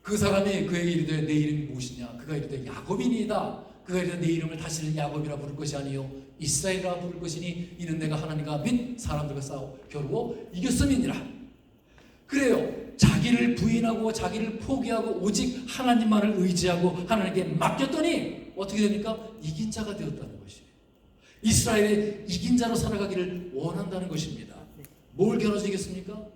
그 사람이 그에게 이르되 내 이름이 무엇이냐? 그가 이르되 야곱이니이다. 그가 이르되 내 이름을 다시는 야곱이라 부를 것이 아니요 이스라엘이라 부를 것이니 이는 내가 하나님과 및 사람들과 싸워 겨루어 이겼음이니라. 그래요. 자기를 부인하고 자기를 포기하고 오직 하나님만을 의지하고 하나님께 맡겼더니 어떻게 됩니까? 이긴 자가 되었다는 것이에요. 이스라엘의 이긴 자로 살아가기를 원한다는 것입니다. 뭘 겨뤄서 이겼습니까?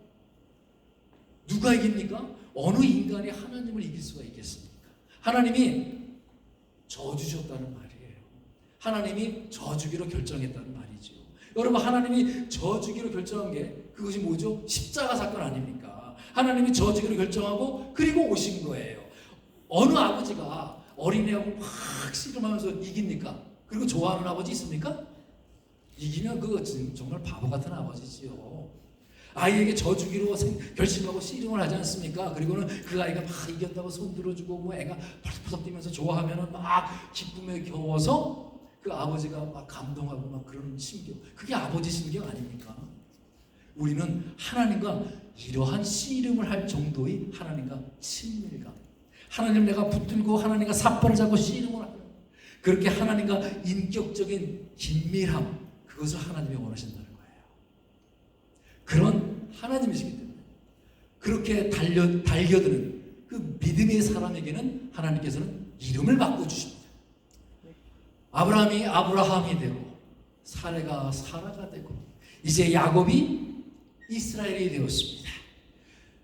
누가 이깁니까? 어느 인간이 하나님을 이길 수가 있겠습니까? 하나님이 저주셨다는 말이에요. 하나님이 저주기로 결정했다는 말이죠. 여러분, 하나님이 저주기로 결정한 게 그것이 뭐죠? 십자가 사건 아닙니까? 하나님이 저주기로 결정하고 그리고 오신 거예요. 어느 아버지가 어린애하고 막 씨름하면서 이깁니까? 그리고 좋아하는 아버지 있습니까? 이기면 그거 정말 바보 같은 아버지지요. 아이에게 져주기로 결심하고 씨름을 하지 않습니까? 그리고는 그 아이가 막 이겼다고 손 들어주고 뭐 애가 펄썩펄썩 뛰면서 좋아하면은 막 기쁨에 겨워서 그 아버지가 막 감동하고 막 그런 심경, 그게 아버지 심경 아닙니까? 우리는 하나님과 이러한 씨름을 할 정도의 하나님과 친밀감, 하나님 내가 붙들고 하나님과 삿발을 잡고 씨름을 하는 그렇게 하나님과 인격적인 긴밀함, 그것을 하나님이 원하신다는 거예요. 그런 하나님이시기 때문에 그렇게 달겨드는 그 믿음의 사람에게는 하나님께서는 이름을 바꿔주십니다. 아브라함이 아브라함이 되고 사레가 사라가 되고 이제 야곱이 이스라엘이 되었습니다.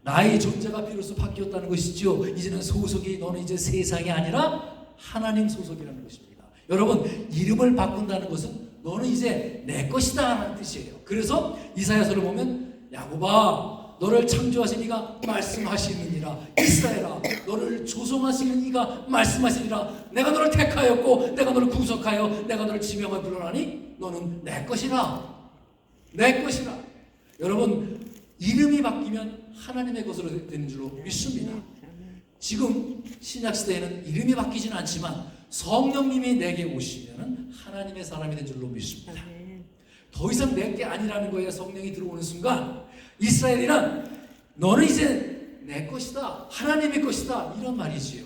나의 존재가 비로소 바뀌었다는 것이죠. 이제는 소속이 너는 이제 세상이 아니라 하나님 소속이라는 것입니다. 여러분, 이름을 바꾼다는 것은 너는 이제 내 것이다 하는 뜻이에요. 그래서 이사야서를 보면 야곱아 너를 창조하신 이가 말씀하시느니라. 이스라엘아 너를 조성하시는 이가 말씀하시니라. 내가 너를 택하였고 내가 너를 구속하여 내가 너를 지명하여 불러나니 너는 내 것이라. 내 것이라. 여러분, 이름이 바뀌면 하나님의 것으로 되는 줄로 믿습니다. 지금 신약시대에는 이름이 바뀌지는 않지만 성령님이 내게 오시면 하나님의 사람이 된 줄로 믿습니다. 더 이상 내 게 아니라는 거예요. 성령이 들어오는 순간 이스라엘이란 너는 이제 내 것이다, 하나님의 것이다, 이런 말이지요.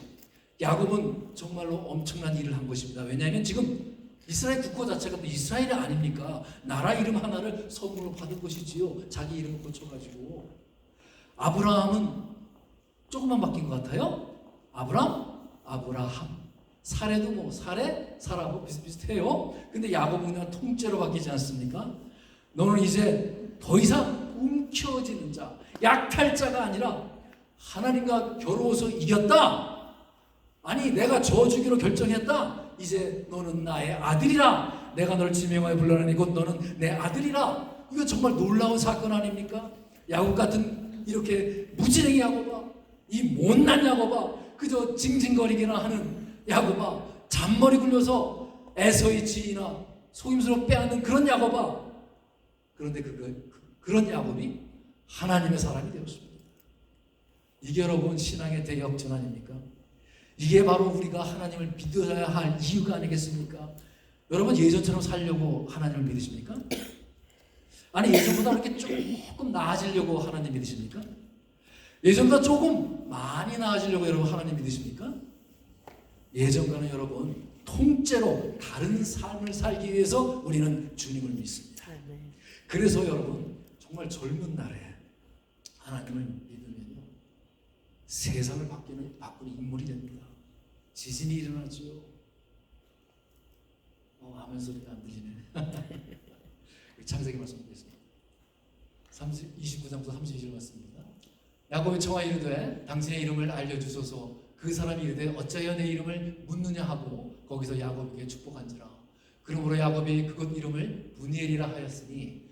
야곱은 정말로 엄청난 일을 한 것입니다. 왜냐하면 지금 이스라엘 국가 자체가 또 이스라엘이 아닙니까? 나라 이름 하나를 선물로 받은 것이지요. 자기 이름을 고쳐가지고. 아브라함은 조금만 바뀐 것 같아요. 아브라함. 사례도 뭐 사례, 사라고 비슷비슷해요. 근데 야곱은 그냥 통째로 바뀌지 않습니까? 너는 이제 더 이상 움켜쥐는 자, 약탈자가 아니라 하나님과 겨루어서 이겼다. 아니 내가 저주기로 결정했다. 이제 너는 나의 아들이라. 내가 너를 지명하여 불러내니 곧 너는 내 아들이라. 이거 정말 놀라운 사건 아닙니까? 야곱 같은 이렇게 무지랭이 야곱아, 이 못난 야곱아, 그저 징징거리기나 하는 야곱아, 잔머리 굴려서 에서의 지위나 속임수로 빼앗는 그런 야곱아. 그런데 그런 야곱이 하나님의 사람이 되었습니다. 이게 여러분 신앙의 대역전 아닙니까? 이게 바로 우리가 하나님을 믿어야 할 이유가 아니겠습니까? 여러분 예전처럼 살려고 하나님을 믿으십니까? 아니 예전보다 이렇게 조금 나아지려고 하나님 믿으십니까? 예전보다 조금 많이 나아지려고 여러분 하나님 믿으십니까? 예전과는 여러분 통째로 다른 삶을 살기 위해서 우리는 주님을 믿습니다. 그래서 여러분 정말 젊은 날에 하나님을 믿으면요 세상을 바꾸는 인물이 됩니다. 지진이 일어나지요. 아멘 소리가 안 들리네. 창세기 말씀 보겠습니다. 29장부터 32절 말씀입니다. 야곱이 청하여 이르되 당신의 이름을 알려주소서. 그 사람이 이르되 어찌하여 내 이름을 묻느냐 하고 거기서 야곱에게 축복한지라. 그러므로 야곱이 그곳 이름을 브니엘이라 하였으니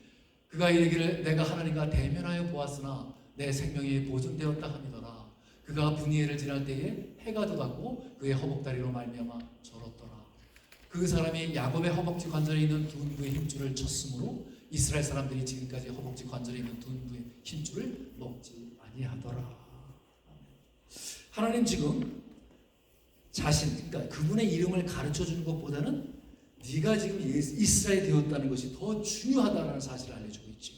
그가 이르기를 내가 하나님과 대면하여 보았으나 내 생명이 보존되었다 함이더라. 그가 브니엘을 지날 때에 해가 돋았고 그의 허벅다리로 말미암아 절었더라. 그 사람이 야곱의 허벅지 관절에 있는 둔 부의 힘줄을 쳤으므로 이스라엘 사람들이 지금까지 허벅지 관절에 있는 둔 부의 힘줄을 먹지 아니하더라. 하나님 지금 그러니까 그분의 이름을 가르쳐 주는 것보다는 네가 지금 이스라엘이 되었다는 것이 더 중요하다는 사실을 알려주고 있죠.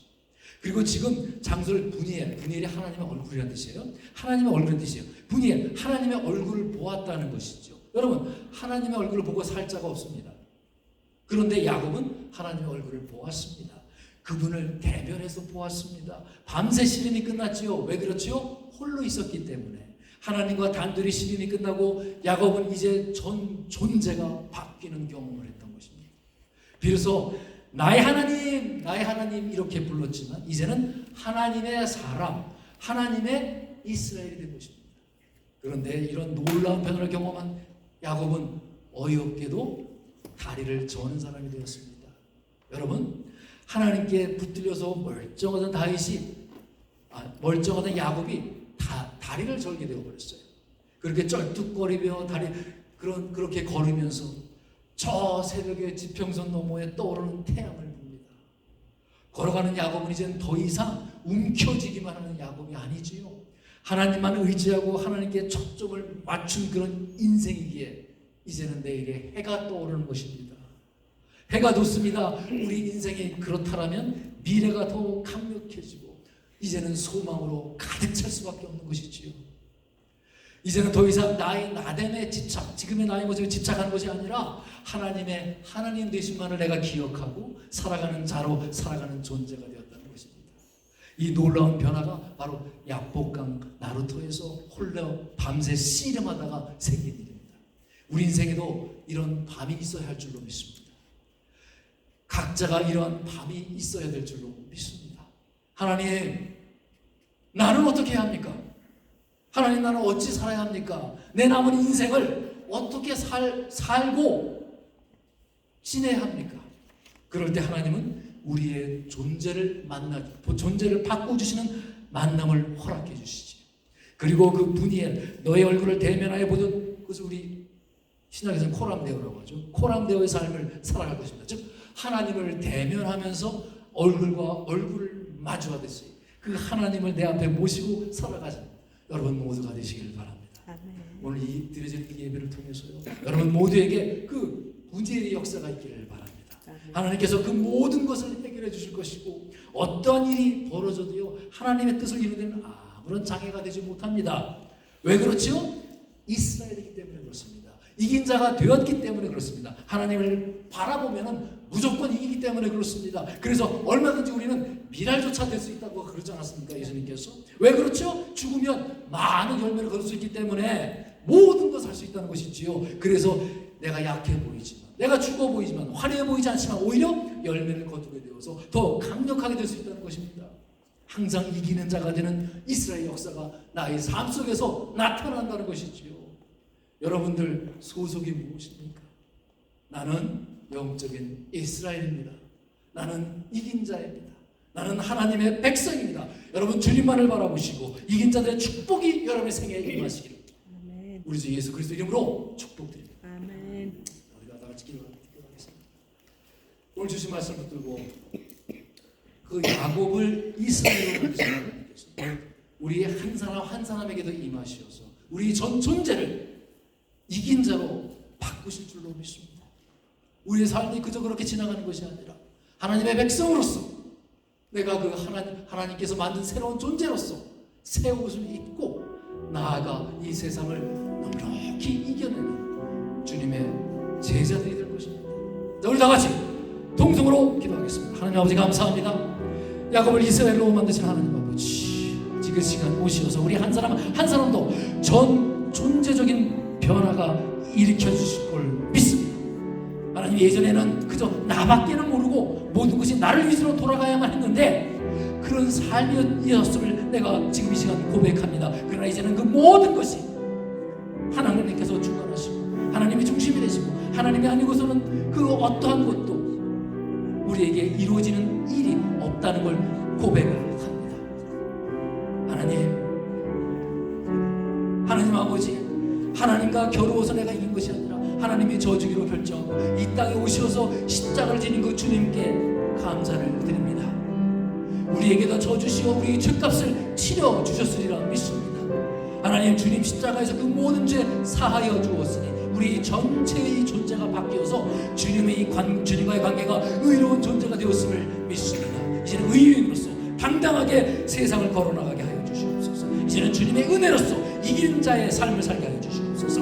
그리고 지금 장소를 브니엘이 하나님의 얼굴이라는 뜻이에요. 하나님의 얼굴이라는 뜻이에요. 브니엘, 하나님의 얼굴을 보았다는 것이죠. 여러분, 하나님의 얼굴을 보고 살 자가 없습니다. 그런데 야곱은 하나님의 얼굴을 보았습니다. 그분을 대변해서 보았습니다. 밤새 시름이 끝났지요. 왜 그렇지요? 홀로 있었기 때문에. 하나님과 단둘이 시름이 끝나고 야곱은 이제 전 존재가 바뀌는 경험을 했던 것입니다. 비로소 나의 하나님 이렇게 불렀지만 이제는 하나님의 사람, 하나님의 이스라엘이 된 것입니다. 그런데 이런 놀라운 변화를 경험한 야곱은 어이없게도 다리를 저는 사람이 되었습니다. 여러분, 하나님께 붙들려서 멀쩡하던 야곱이 다리를 절게 되어버렸어요. 그렇게 쩔뚝거리며 그렇게 걸으면서 저 새벽에 지평선 너머에 떠오르는 태양을 봅니다. 걸어가는 야곱은 이제는 더 이상 움켜쥐기만 하는 야곱이 아니지요. 하나님만 의지하고 하나님께 초점을 맞춘 그런 인생이기에 이제는 내일에 해가 떠오르는 것입니다. 해가 돋습니다. 우리 인생이 그렇다면 미래가 더 강력해지고 이제는 소망으로 가득 찰 수밖에 없는 것이지요. 이제는 더 이상 나의 나됨에 집착, 지금의 나의 모습에 집착하는 것이 아니라 하나님 되신만을 내가 기억하고 살아가는 자로 살아가는 존재가 되었다는 것입니다. 이 놀라운 변화가 바로 야복강 나루토에서 홀려 밤새 씨름하다가 생긴 일입니다. 우리 인생에도 이런 밤이 있어야 할 줄로 믿습니다. 각자가 이러한 밤이 있어야 될 줄로 믿습니다. 하나님, 나는 어떻게 해야 합니까? 하나님, 나는 어찌 살아야 합니까? 내 남은 인생을 어떻게 살고 지내야 합니까? 그럴 때 하나님은 우리의 존재를 바꿔주시는 만남을 허락해 주시지. 그리고 그 브니엘, 너의 얼굴을 대면하여 보던 그것을 우리 신약에서는 코람데오라고 하죠. 코람데오의 삶을 살아갈 것입니다. 즉 하나님을 대면하면서 얼굴을 마주하듯이 그 하나님을 내 앞에 모시고 살아가자. 여러분 모두가 되시길 바랍니다. 아멘. 오늘 이 드려진 이 예배를 통해서요, 여러분 모두에게 그 문제의 역사가 있기를 바랍니다. 아멘. 하나님께서 그 모든 것을 해결해 주실 것이고 어떠한 일이 벌어져도요 하나님의 뜻을 이루는 데는 아무런 장애가 되지 못합니다. 왜 그렇죠? 이스라엘이기 때문에 그렇습니다. 이긴 자가 되었기 때문에 그렇습니다. 하나님을 바라보면은 무조건 이기기 때문에 그렇습니다. 그래서 얼마든지 우리는 미랄조차 될 수 있다고 그러지 않았습니까? 예수님께서. 왜 그렇죠? 죽으면 많은 열매를 거둘 수 있기 때문에 모든 것을 할 수 있다는 것이지요. 그래서 내가 약해 보이지만, 내가 죽어 보이지만, 화려해 보이지 않지만 오히려 열매를 거두게 되어서 더 강력하게 될 수 있다는 것입니다. 항상 이기는 자가 되는 이스라엘 역사가 나의 삶 속에서 나타난다는 것이지요. 여러분들 소속이 무엇입니까? 나는 영적인 이스라엘입니다. 나는 이긴 자입니다. 나는 하나님의 백성입니다. 여러분 주님만을 바라보시고 이긴 자들의 축복이 여러분의 생애에 임하시기를 우리 주 예수 그리스도 이름으로 축복드립니다. 아멘. 우리가 다 같이 기도하겠습니다. 오늘 주신 말씀 붙들고 그 야곱을 이스라엘로 만드신 하나님께서 우리 한 사람 한 사람에게도 임하시어서 우리 전 존재를 이긴 자로 바꾸실 줄로 믿습니다. 우리의 삶이 그저 그렇게 지나가는 것이 아니라 하나님의 백성으로서 내가 그 하나님께서 만든 새로운 존재로서 새 옷을 입고 나아가 이 세상을 넉넉히 이겨내는 주님의 제자들이 될 것입니다. 자, 우리 다 같이 동성으로 기도하겠습니다. 하나님 아버지 감사합니다. 야곱을 이스라엘로 만드신 하나님 아버지, 지금 시간 오시어서 우리 한 사람 한 사람도 전 존재적인 변화가 일으켜 주실 걸 믿습니다. 하나님, 예전에는 그저 나밖에는 모르고 모든 것이 나를 위주로 돌아가야만 했는데 그런 삶이었음을 내가 지금 이 시간 고백합니다. 그러나 이제는 그 모든 것이 하나님께서 주관하시고 하나님이 중심이 되시고 하나님이 아니고서는 그 어떠한 것도 우리에게 이루어지는 일이 없다는 걸 고백을 합니다. 하나님 아버지, 하나님과 겨루어서 내가 이긴 것이 아니라 하나님이 저주기로 결정하고 이 땅에 오셔서 십자가를 지닌 그 주님께 감사를 드립니다. 우리에게도 저주시어 우리 죄값을 치러 주셨으리라 믿습니다. 하나님, 주님 십자가에서 그 모든 죄 사하여 주었으니 우리 전체의 존재가 바뀌어서 주님과의 관계가 의로운 존재가 되었음을 믿습니다. 이제는 의인으로서 당당하게 세상을 걸어나가게 하여 주시옵소서. 이제는 주님의 은혜로서 이긴 자의 삶을 살게 하여 주시옵소서.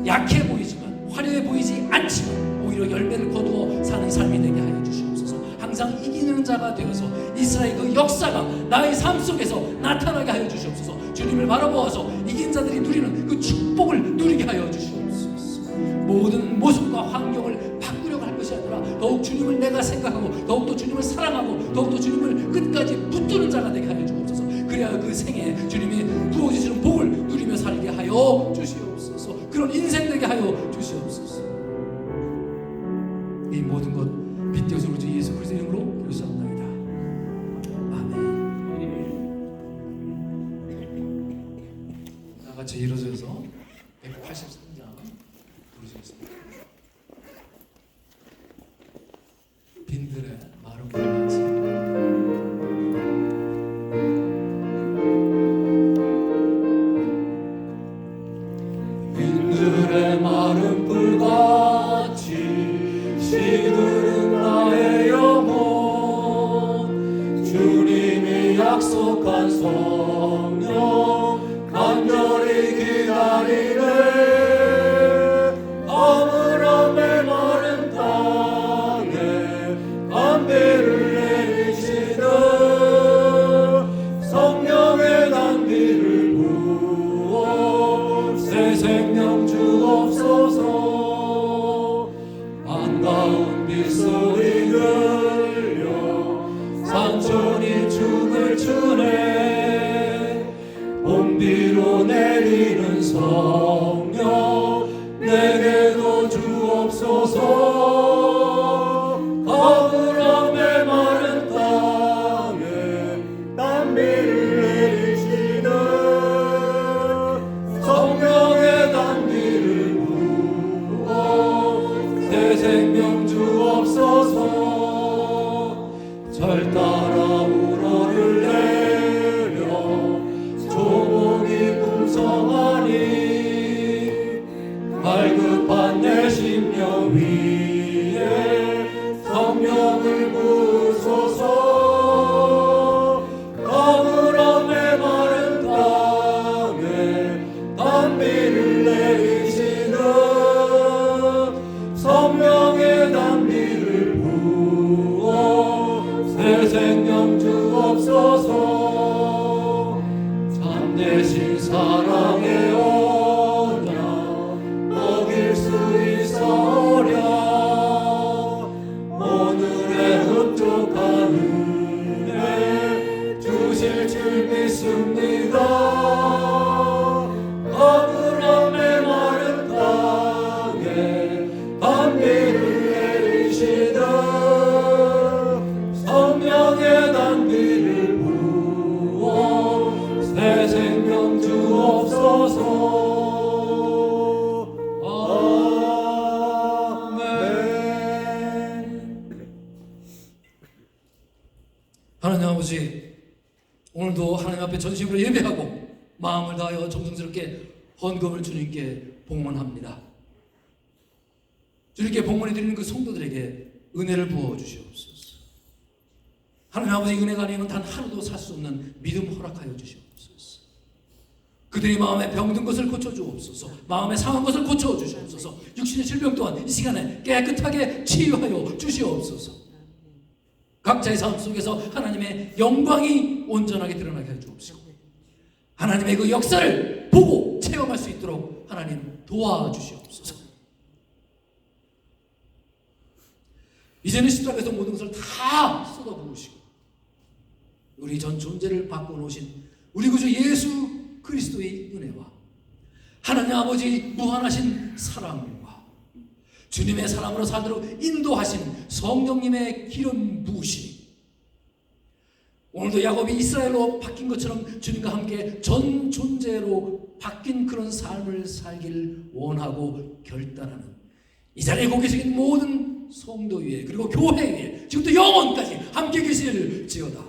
약해 보이지만 화려해 보이지 않지만 오히려 열매를 거두어 사는 삶이 되게 하여 주시옵소서. 항상 이기는 자가 되어서 이스라엘 그 역사가 나의 삶 속에서 나타나게 하여 주시옵소서. 주님을 바라보아서 이긴 자들이 누리는 그 축복을 누리게 하여 주시옵소서. 모든 모습과 환경을 바꾸려고 할 것이 아니라 더욱 주님을 내가 생각하고 더욱더 주님을 사랑하고 더욱더 주님을 끝까지 붙드는 자가 되게 하여 주옵소서. 그래야 그 생에 주님이 부어주시는 복을 누리며 살게 하여 주시옵소서. 그런 인생 되게 하여 주시옵소서. 이 모든 것 빗대어서 우리 주 예수 그리스도 이름으로 기도합니다. 아멘. 다 같이 일어서서 183장 부르시겠습니다. 빈들의 마른 불같이 빈들의 마른 불같이 시들은 나의 영혼, 주님이 약속한 성령 간절히 기다리네. 아브라함의 마른 땅에 담비를 내리시네. 성령의 담비를 부어 새 생명 주옵소서. 반가운 빗소리 들려 산천이 춤을 추네. 봄비로 내리는 성령 내게도 주옵소서. 아브라함의 마른 땅에 담비를 내리시네. 성령의 담비를 부어 새 생명 주옵소서. 절 따라 우러를 내려 조목이 풍성하니 갈급한 내 심령 위에 성령을 부으소서. 아브라함의 마른 땅에 담비를 내리시는 하나님 아버지, 오늘도 하나님 앞에 전심으로 예배하고 마음을 다하여 정성스럽게 헌금을 주님께 봉헌합니다. 주님께 봉헌해 드리는 그 성도들에게 은혜를 부어 주시옵소서. 하나님 아버지, 은혜가 아니면 단 하루도 살 수 없는 믿음 허락하여 주시옵소서. 그들이 마음에 병든 것을 고쳐주옵소서. 마음에 상한 것을 고쳐주시옵소서. 육신의 질병 또한 이 시간에 깨끗하게 치유하여 주시옵소서. 각자의 삶 속에서 하나님의 영광이 온전하게 드러나게 해 주옵시고, 하나님의 그 역사를 보고 체험할 수 있도록 하나님 도와주시옵소서. 이제는 십자가에서 모든 것을 다 쏟아부으시고 우리 전 존재를 바꿔놓으신 우리 구주 예수 그리스도의 은혜와 하나님 아버지 무한하신 사랑과 주님의 사랑으로 살도록 인도하신 성령님의 기름 부으심이 오늘도 야곱이 이스라엘로 바뀐 것처럼 주님과 함께 전 존재로 바뀐 그런 삶을 살기를 원하고 결단하는 이 자리에 고 계신 모든 성도 위에 그리고 교회 위에 지금부터 영원까지 함께 계실지어다.